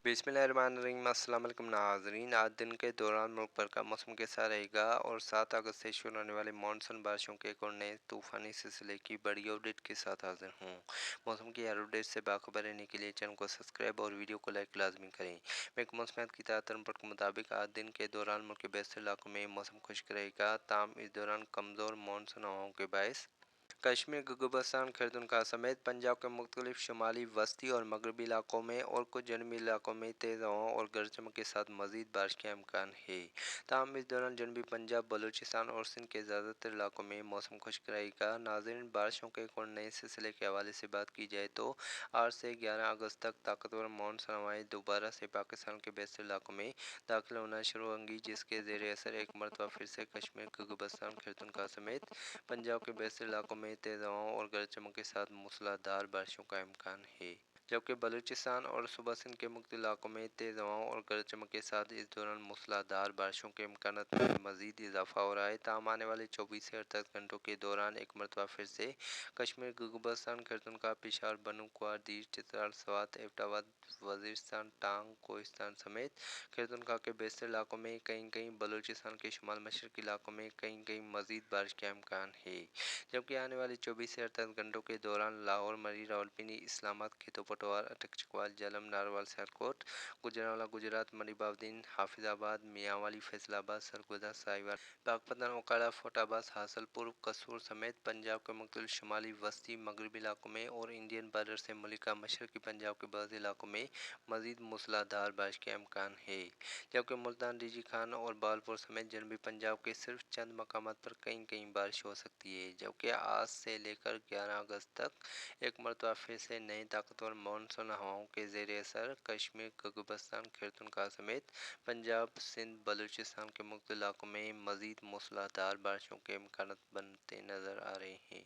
बिस्मिल्लाहिर्रहमानिर्रहीम। अस्सलाम वालेकुम नाज़रीन। आज दिन के दौरान मुल्क भर का मौसम कैसा रहेगा और 7 अगस्त से शुरू होने वाले मानसून बारिशों के एक और नए तूफ़ानी सिलसिले की बड़ी अपडेट के साथ हाजिर हूँ। मौसम की हर अपडेट से बाखबर रहने के लिए चैनल को सब्सक्राइब और वीडियो को लाइक लाजमी करें। महकमा मौसमियात की ताज़ा रिपोर्ट के मुताबिक आज दिन के दौरान मुल्क के बेशतर इलाकों में मौसम खुश्क रहेगा। ताहम इस दौरान कमज़ोर मानसून हवाओं के बायस कश्मीर, गिलगित-बल्तिस्तान, खैबर समेत पंजाब के मुख्तलिफ शुमाली, वस्ती और मगरबी इलाकों में और कुछ जनूबी इलाकों में तेज़ हवाओं और गरज चमक के साथ मज़ीद बारिश का इम्कान है। ताहम इस दौरान जनूबी पंजाब, बलूचिस्तान और सिंध के ज़्यादातर इलाकों में मौसम खुश्क रहेगा। नाज़रीन, बारिशों के एक और नए सिलसिले के हवाले से बात की जाए तो 8 से 11 अगस्त तक ताकतवर मानसून हवाएं दोबारा से पाकिस्तान के बेशतर इलाकों में दाखिल होना शुरू होंगी, जिसके ज़ेर असर एक मरतबा फिर से कश्मीर, गिलगित-बल्तिस्तान, खैबर समेत पंजाब के बेशतर इलाकों में तेज़ हवाओं और गरज चमक के साथ मूसलाधार बारिशों का इम्कान है। जबकि बलूचिस्तान और सूबा सिंध के मुख्तलिफ इलाकों में तेज़ हवाओं और गरज चमक के साथ इस दौरान मूसलाधार बारिशों के इम्कानात में मज़ीद इजाफा हो रहा है। ताहम आने वाले 24 से 48 घंटों के दौरान एक मरतबा फिर से कश्मीर, गिलगित-बल्तिस्तान, खैबर, पेशावर, बनूं, दीर, चित्राल, स्वात, एबटाबाद, वज़ीरिस्तान, टांग, कोहिस्तान समेत खैबर के बेशतर इलाकों में कहीं कहीं, बलूचिस्तान के शुमाल मशरक़ी इलाकों में कहीं कहीं मज़ीद बारिश का इम्कान है। जबकि आने वाले 24 से 48 घंटों के दौरान लाहौर, मरी, रावलपिंडी, इस्लामाबाद, खैबर पठवार, अटक चकवाल, झेलम, नारवाल, सियालकोट, गुजरांवाला, गुजरात, मनिबाउद्दीन, हाफिजाबाद, मियांवाली, फैसलाबाद, सरगोदा, साहिवाल, बागपतन, ओकाड़ा, फोटाबाद, हासलपुर, कसूर समेत पंजाब के मुख्तलिफ शुमाली, वस्ती, मगरबी इलाकों में और इंडियन बॉर्डर से मलिका मशरक़ी पंजाब के बाज़ इलाकों में मज़ीद मूसलाधार बारिश का इम्कान है। जबकि मुल्तान, डीजी खान और बालपुर समेत जनूबी पंजाब के सिर्फ चंद मकामात पर कहीं कहीं बारिश हो सकती है। जबकि आज से लेकर 11 अगस्त तक एक मरतबा फिर से नए ताकतवर मानसून हवाओं के ज़ेर असर कश्मीर, गिलगित-बल्तिस्तान, खैबर समेत पंजाब, सिंध, बलूचिस्तान के मुख्तलिफ इलाकों में मज़ीद मूसलाधार बारिशों के इम्कानात बनते नज़र आ रहे हैं।